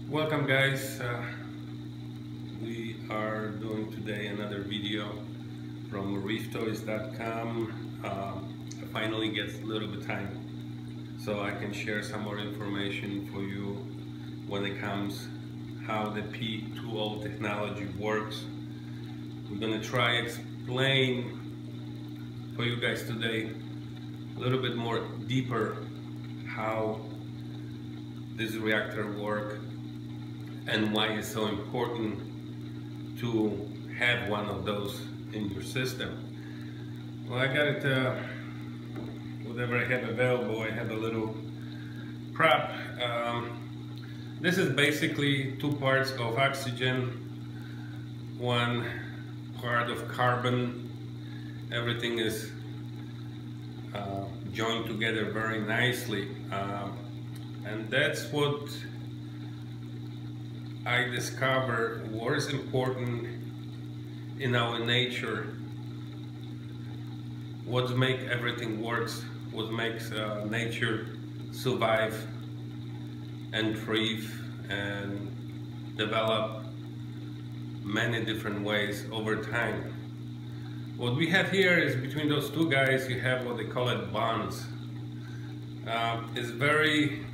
Welcome guys, we are doing today another video from ReefToys.com. I finally get a little bit of time so I can share some more information for you when it comes how the P2o technology works. We're going to try explain for you guys today a little bit more deeper how this reactor works and why it's so important to have one of those in your system. Well, I got it, whatever I have available. I have a little prop. This is basically 2 parts of oxygen, 1 part of carbon. Everything is joined together very nicely, and that's what I discovered what is important in our nature, what makes everything works, what makes nature survive and thrive and develop many different ways over time. What we have here is between those 2 guys you have what they call it bonds. It's very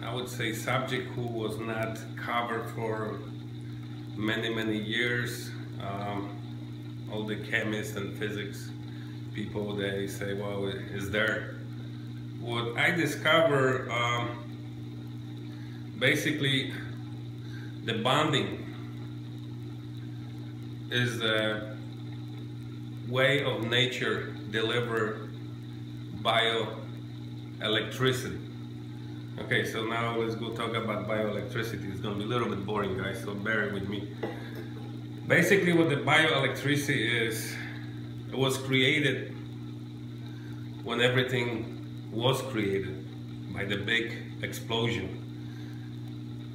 I would say subject who was not covered for many years. All the chemists and physics people, they say, well, is there? What I discovered, basically the bonding is a way of nature deliver bioelectricity. Okay, so now let's go talk about bioelectricity. It's going to be a little bit boring, guys, so bear with me. Basically, what the bioelectricity is, it was created when everything was created by the big explosion.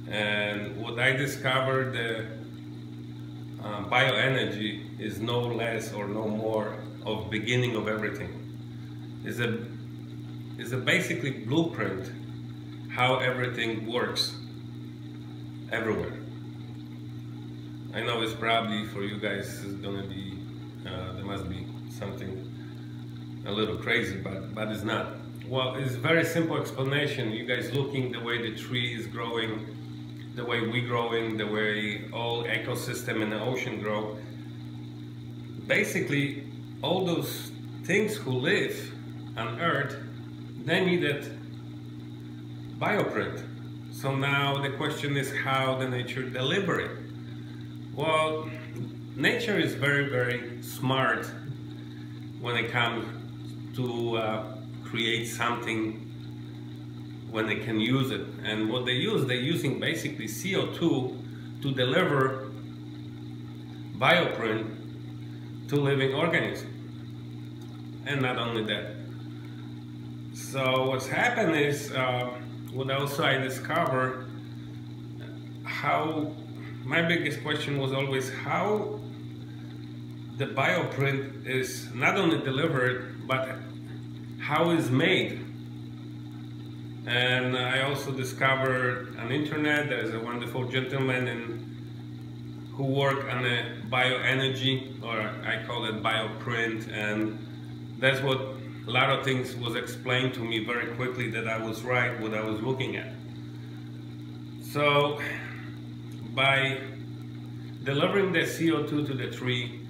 And what I discovered, the bioenergy is no less or no more of beginning of everything. It's a basically blueprint how everything works everywhere. I know it's probably for you guys is gonna be there must be something a little crazy, but it's not. Well, it's a very simple explanation. You guys looking the way the tree is growing, the way we growing, the way all ecosystem in the ocean grow. Basically, all those things who live on Earth, they needed bioprint. So now the question is how the nature deliver it. Well, nature is very smart when it comes to create something when they can use it. And what they're using basically CO2 to deliver bioprint to living organisms. And not only that. So what's happened is what also I discovered, how my biggest question was always how the bioprint is not only delivered but how it's made. And I also discovered on internet there's a wonderful gentleman who work on a bioenergy, or I call it bioprint, and that's what a lot of things was explained to me very quickly that I was right what I was looking at. So by delivering the CO2 to the tree,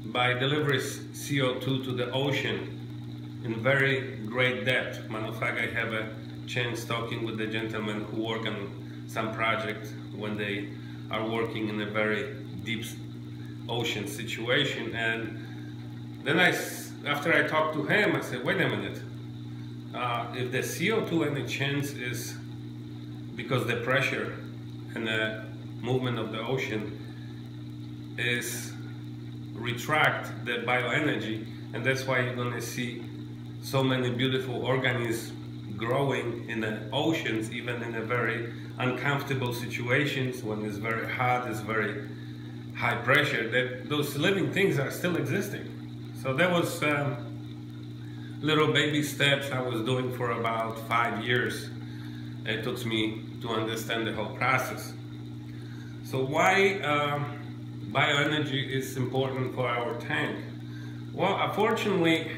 by delivering CO2 to the ocean in very great depth. Matter of fact, I have a chance talking with the gentlemen who work on some project when they are working in a very deep ocean situation. And then after I talked to him, I said, wait a minute, if the CO2 any chance is because the pressure and the movement of the ocean is retract the bioenergy, and that's why you're going to see so many beautiful organisms growing in the oceans, even in a very uncomfortable situations when it's very hot, it's very high pressure, that those living things are still existing. So that was little baby steps I was doing for about 5 years. it took me to understand the whole process. So why bioenergy is important for our tank? Well, unfortunately,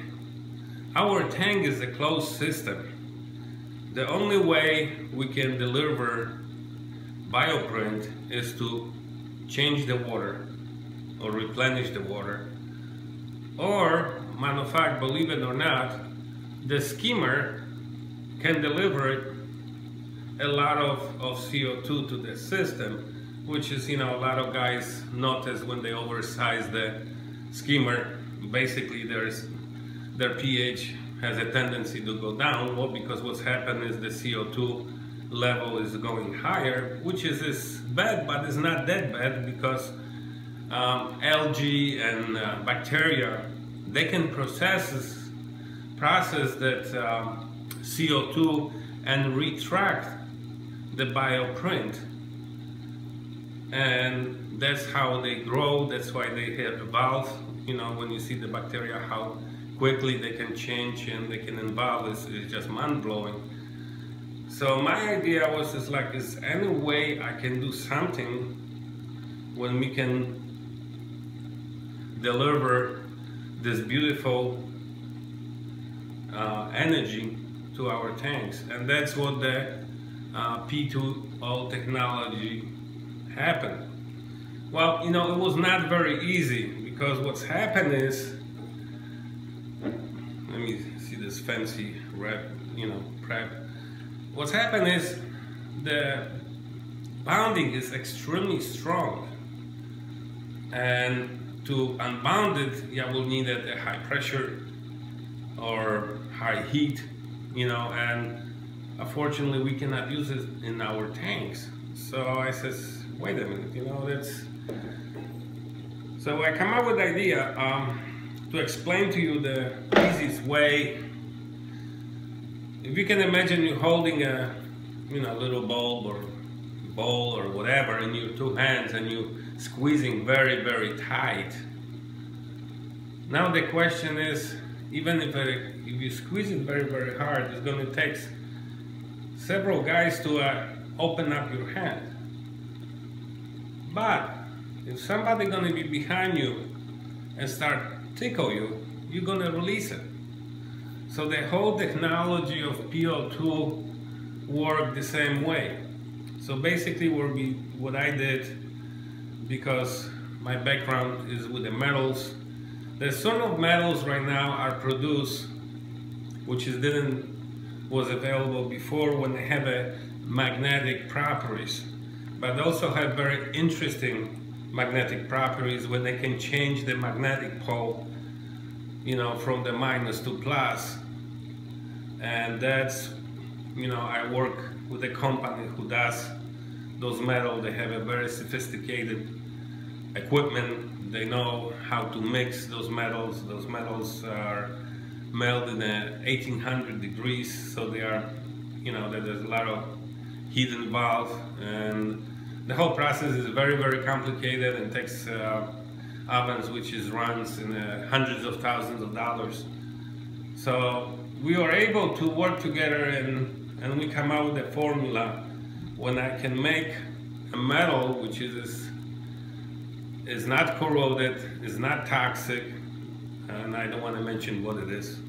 our tank is a closed system. The only way we can deliver bioprint is to change the water or replenish the water. Or, matter of fact, believe it or not, the skimmer can deliver a lot of CO2 to the system, which is, a lot of guys notice when they oversize the skimmer. Basically, their pH has a tendency to go down. Well, because what's happened is the CO2 level is going higher, which is bad, but it's not that bad, because algae and bacteria, they can process that CO2 and retract the bioprint, and that's how they grow. That's why they have evolved. When you see the bacteria, how quickly they can change and they can evolve, is just mind-blowing. So my idea was is any way I can do something when we can deliver this beautiful energy to our tanks, and that's what the P2o technology happened. Well, it was not very easy, because what's happened is, let me see this fancy prep. What's happened is the bonding is extremely strong, and to unbound it, we'll need a high pressure or high heat, and unfortunately we cannot use it in our tanks. So I says, wait a minute, so I come up with the idea to explain to you the easiest way. If you can imagine you holding a little bowl or whatever in your two hands, and you squeezing very, very tight. Now the question is, even if you squeeze it very, very hard, it's going to take several guys to open up your hand. But if somebody going to be behind you and start tickle you, you're going to release it. So the whole technology of P2o worked the same way. So basically what I did, because my background is with the metals, there's some of metals right now are produced, which was available before, when they have a magnetic properties, but also have very interesting magnetic properties when they can change the magnetic pole, from the minus to plus. And that's, I work with a company who does those metals. They have a very sophisticated equipment. They know how to mix those metals. Those metals are melted at 1800 degrees, so they are, there's a lot of heat involved, and the whole process is very, very complicated and takes ovens which runs in hundreds of thousands of dollars. So we are able to work together, and we come out with a formula when I can make a metal which is not corroded, is not toxic, and I don't want to mention what it is.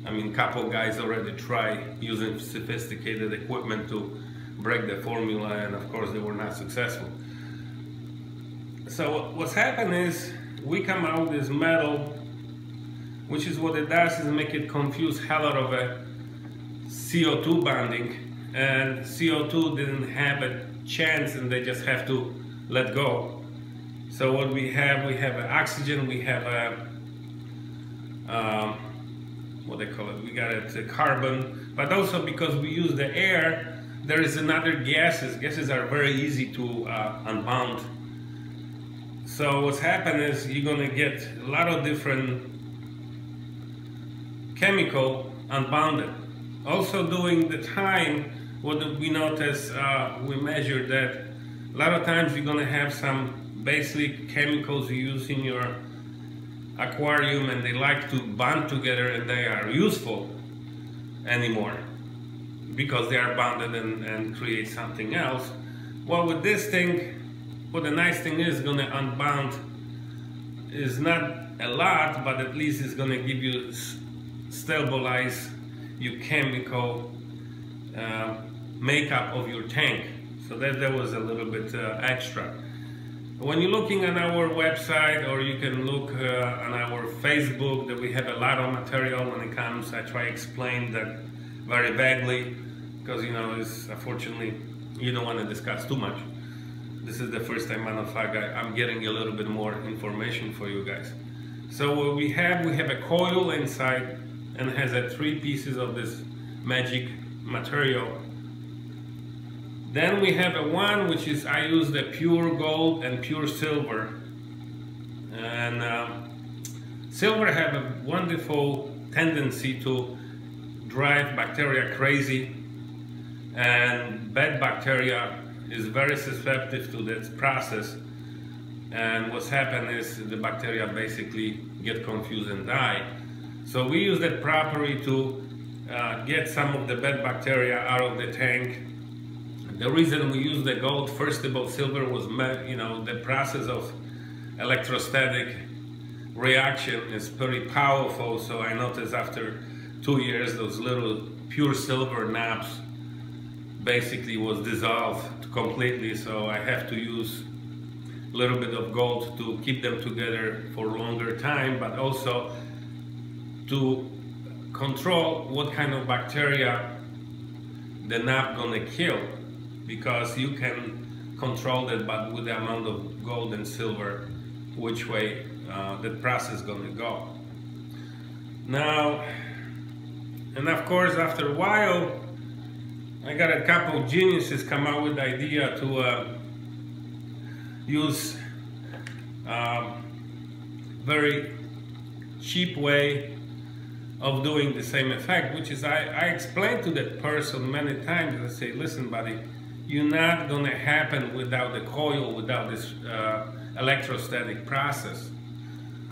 I mean, a couple guys already try using sophisticated equipment to break the formula, and of course they were not successful. So what's happened is we come out with this metal, which is what it does is make it confuse hell out of a CO2 bonding, and CO2 didn't have a chance, and they just have to let go. So what we have oxygen, we have what they call it, we got a carbon, but also because we use the air, there is another gases. Gases are very easy to unbound. So what's happened is you're gonna get a lot of different chemical unbounded. Also during the time, what we notice, we measure that a lot of times you're gonna have some basic chemicals you use in your aquarium, and they like to bond together, and they are useful anymore because they are bonded and create something else. Well, with this thing, what the nice thing is going to unbound is not a lot, but at least it's going to give you stabilize your chemical makeup of your tank. So that was a little bit extra. When you're looking on our website, or you can look on our Facebook, that we have a lot of material when it comes. I try to explain that very vaguely, because it's unfortunately you don't want to discuss too much. This is the first time, matter of fact, I'm getting a little bit more information for you guys. So what we have a coil inside, and it has 3 pieces of this magic material. Then we have one which is, I use the pure gold and pure silver. And silver have a wonderful tendency to drive bacteria crazy, and bad bacteria is very susceptible to that process. And what's happened is the bacteria basically get confused and die. So we use that property to get some of the bad bacteria out of the tank. The reason we use the gold, first of all, silver was, the process of electrostatic reaction is pretty powerful. So I noticed after 2 years, those little pure silver knobs basically was dissolved completely. So I have to use a little bit of gold to keep them together for a longer time, but also to control what kind of bacteria the knob gonna kill, because you can control that, but with the amount of gold and silver, which way the process is gonna go. Now, and of course, after a while, I got a couple of geniuses come out with the idea to use very cheap way of doing the same effect, which is I explained to that person many times. I say, listen, buddy, you're not going to happen without the coil, without this electrostatic process.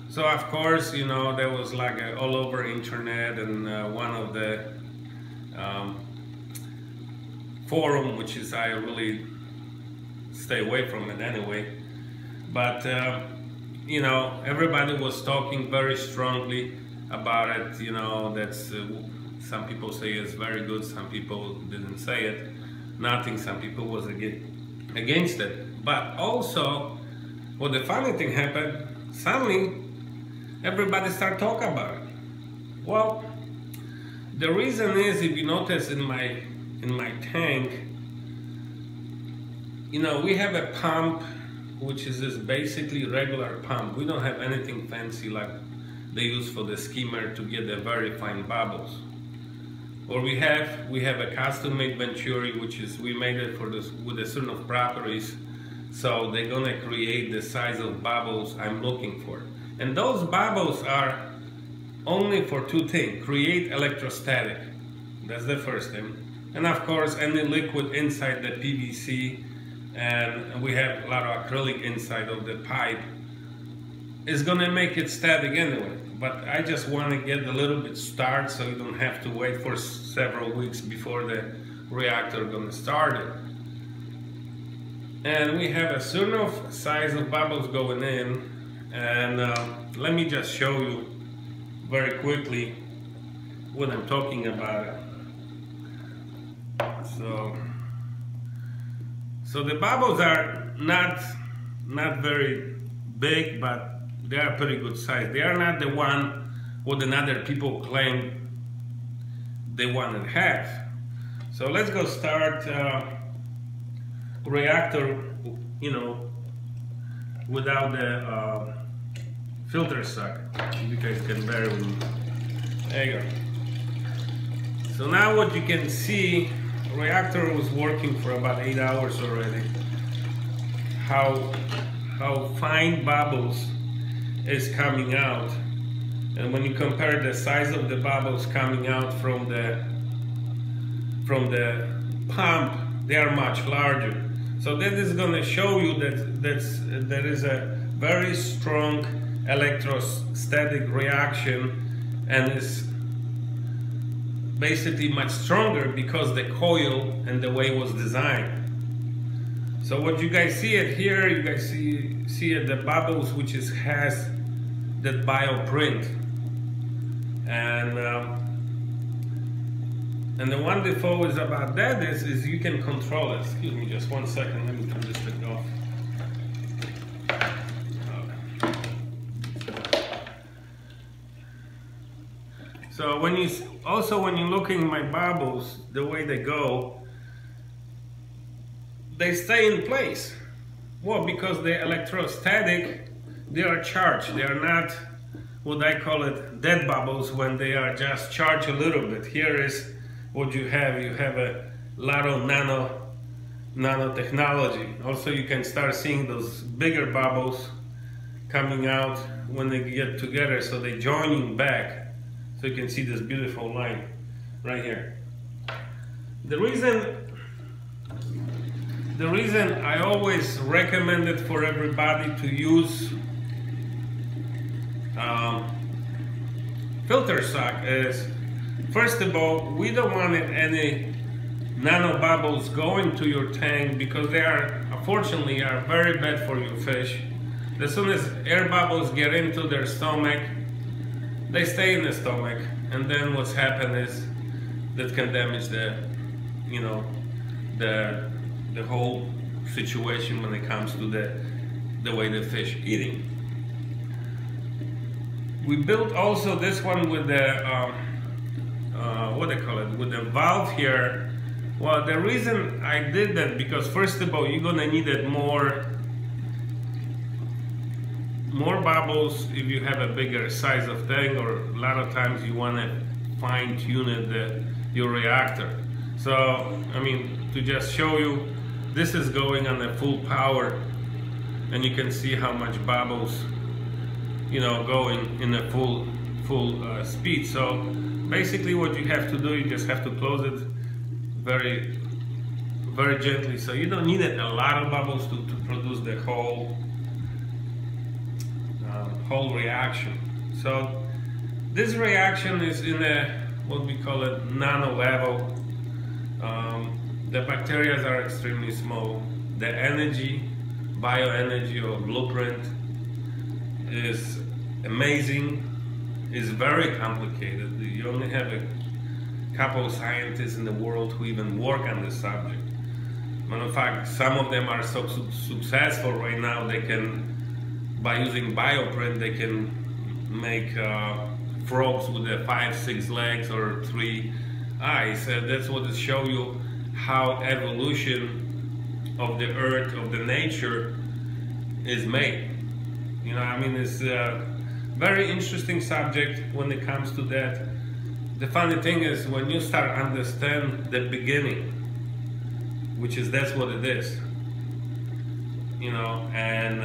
So of course, there was like all over internet, and one of the forum, which is I really stay away from it anyway. But everybody was talking very strongly about it. That's some people say it's very good, some people didn't say it. Nothing. Some people was against it. But also, well, the funny thing happened. Suddenly, everybody started talking about it. Well, the reason is, if you notice in my tank, we have a pump, which is this basically regular pump. We don't have anything fancy like they use for the skimmer to get the very fine bubbles. What we have a custom-made Venturi, which is we made it for this with a certain of properties, so they're gonna create the size of bubbles I'm looking for. And those bubbles are only for 2 things: create electrostatic. That's the first thing. And of course, any liquid inside the PVC, and we have a lot of acrylic inside of the pipe, is gonna make it static anyway. But I just want to get a little bit started, so you don't have to wait for several weeks before the reactor gonna start it. And we have a certain of size of bubbles going in, and let me just show you very quickly what I'm talking about. So the bubbles are not very big, but they are pretty good size. They are not the one what another people claim they want to have. So let's go start reactor, without the filter suck. You guys can bear with me. There you go. So now what you can see, reactor was working for about 8 hours already. How fine bubbles is coming out, and when you compare the size of the bubbles coming out from the pump, they are much larger. So that is going to show you that there is a very strong electrostatic reaction, and is basically much stronger because the coil and the way it was designed. So what you guys see it here, you guys see it, the bubbles, which has that bioprint, and the wonderful is about that is you can control it. Excuse me, just 1 second. Let me turn this thing off. So when you're looking at my bubbles, the way they go, they stay in place. Well, because they're electrostatic, they are charged. They are not what I call it dead bubbles when they are just charged a little bit. Here is what you have. You have a lot of nanotechnology. Also, you can start seeing those bigger bubbles coming out when they get together, so they're joining back. So you can see this beautiful line right here. The reason I always recommend it for everybody to use filter sock is, first of all, we don't want any nano bubbles going to your tank because they are, unfortunately, are very bad for your fish. As soon as air bubbles get into their stomach, they stay in the stomach, and then what's happened is that can damage the whole situation when it comes to the way the fish eating. We built also this one with the what they call it, with the valve here. Well, the reason I did that, because first of all, you're gonna need it more bubbles if you have a bigger size of tank, or a lot of times you want to fine-tune your reactor. So I mean, to just show you, this is going on a full power, and you can see how much bubbles going in a full speed. So basically what you have to do, you just have to close it very gently, so you don't need a lot of bubbles to produce the whole reaction. So this reaction is in a what we call it nano level. The bacteria are extremely small. The energy, bioenergy or blueprint is amazing. It's very complicated. You only have a couple of scientists in the world who even work on this subject. Matter of fact, some of them are so successful right now, they can, by using bioprint, they can make frogs with 5-6 legs or 3 eyes. That's what it shows you how evolution of the earth, of the nature, is made. I mean, it's a very interesting subject when it comes to that. The funny thing is, when you start understand the beginning, which is that's what it is, and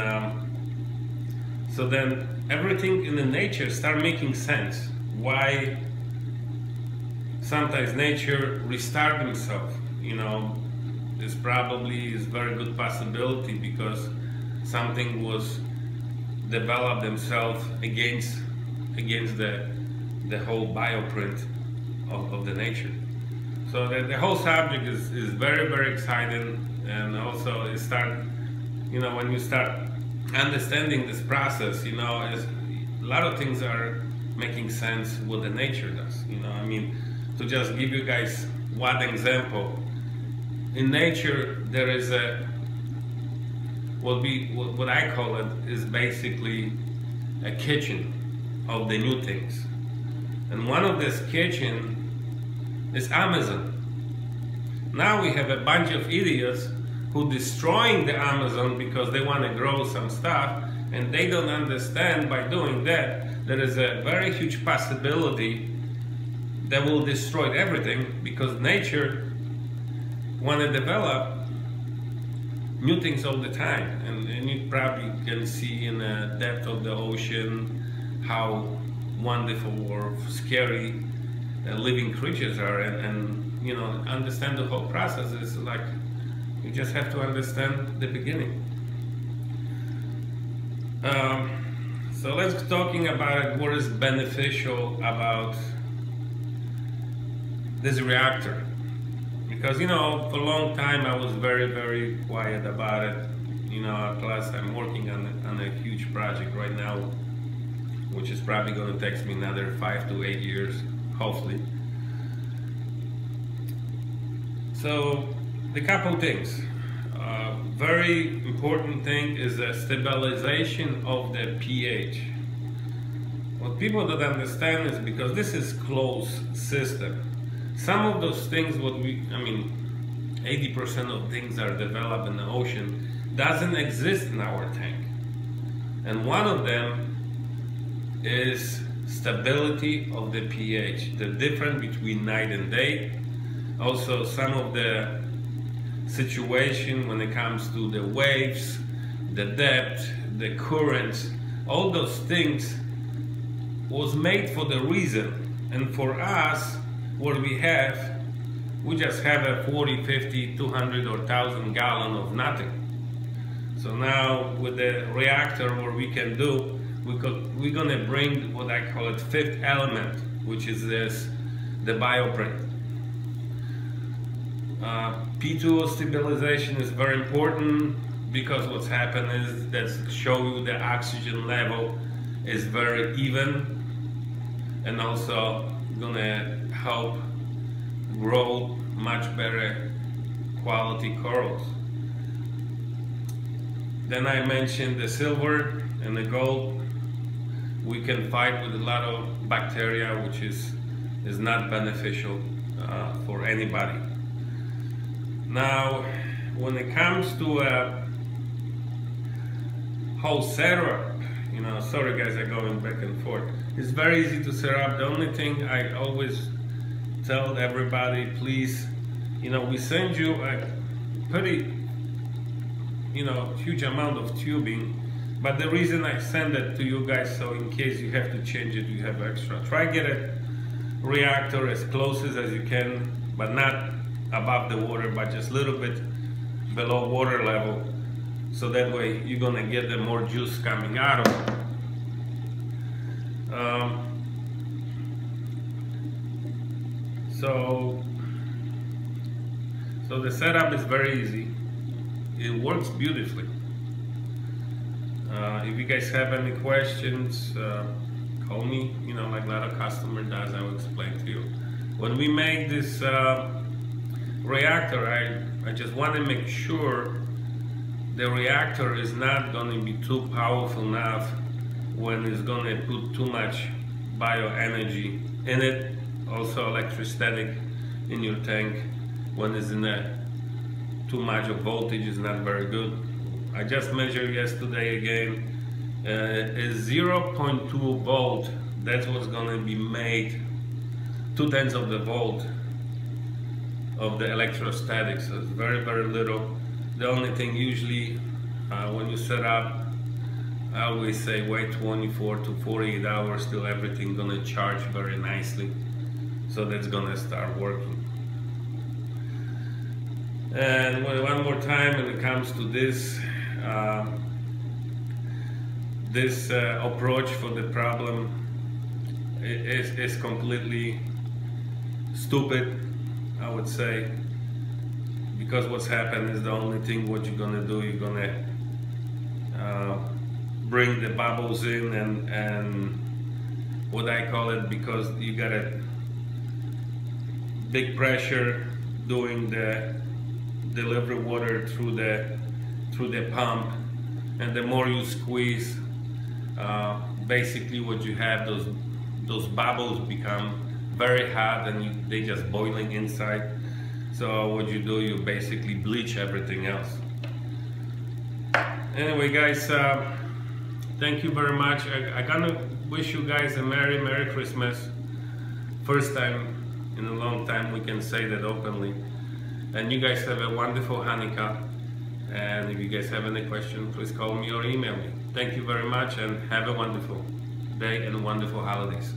so then everything in the nature start making sense. Why sometimes nature restart himself? This probably is very good possibility because something was developed themselves against the whole bioprint of the nature. So the whole subject is very exciting, and also it when you start understanding this process, a lot of things are making sense what the nature does. I mean, to just give you guys one example, in nature there is what I call it is basically a kitchen of the new things, and one of this kitchen is Amazon. Now we have a bunch of idiots who destroying the Amazon because they want to grow some stuff, and they don't understand by doing that there is a very huge possibility that will destroy everything, because nature want to develop new things all the time, and you probably can see in the depth of the ocean how wonderful or scary living creatures are, and understand the whole process is like, you just have to understand the beginning. So let's talking about what is beneficial about this reactor, because for a long time I was very quiet about it. Plus I'm working on a huge project right now, which is probably going to take me another 5 to 8 years, hopefully. So the couple things. Very important thing is the stabilization of the pH. What people don't understand is because this is closed system. Some of those things, 80% of things are developed in the ocean, doesn't exist in our tank. And one of them is stability of the pH, the difference between night and day. Also some of the situation when it comes to the waves, the depth, the currents, all those things was made for the reason. And for us, what we just have a 40, 50, 200 or 1,000 gallon of nothing. So now with the reactor, what we can do, we're gonna bring what I call it fifth element, which is the bioprint. P2o stabilization is very important because what's happened is that show you the oxygen level is very even, and also gonna help grow much better quality corals. Then I mentioned the silver and the gold. We can fight with a lot of bacteria, which is not beneficial for anybody. Now, when it comes to a whole setup, sorry guys, I'm going back and forth. It's very easy to set up. The only thing I always tell everybody, please, we send you a pretty, huge amount of tubing, but the reason I send it to you guys, so in case you have to change it, you have extra. Try get a reactor as close as you can, but not above the water, but just a little bit below water level, so that way you're gonna get the more juice coming out of it. So the setup is very easy. It works beautifully. If you guys have any questions, call me, like a lot of customer does, I will explain to you. When we make this reactor, I just want to make sure the reactor is not going to be too powerful enough when it's going to put too much bioenergy in it. Also electrostatic in your tank, when it's in too much of voltage is not very good. I just measured yesterday again, is 0.2 volt. That's what's going to be made 0.2 of the volt of the electrostatic, so it's very little. The only thing usually when you set up, I always say wait 24 to 48 hours till everything gonna charge very nicely, so that's gonna start working. And one more time, when it comes to this approach for the problem, is completely stupid, I would say, because what's happened is the only thing what you're gonna do, you're gonna bring the bubbles in and what I call it, because you got a big pressure doing the delivery water through the pump, and the more you squeeze, basically what you have, those bubbles become very hot and they just boiling inside. So what you do, you basically bleach everything else. Anyway guys, thank you very much. I'm gonna wish you guys a Merry Christmas. First time in a long time we can say that openly. And you guys have a wonderful Hanukkah. And if you guys have any questions, please call me or email me. Thank you very much and have a wonderful day and wonderful holidays.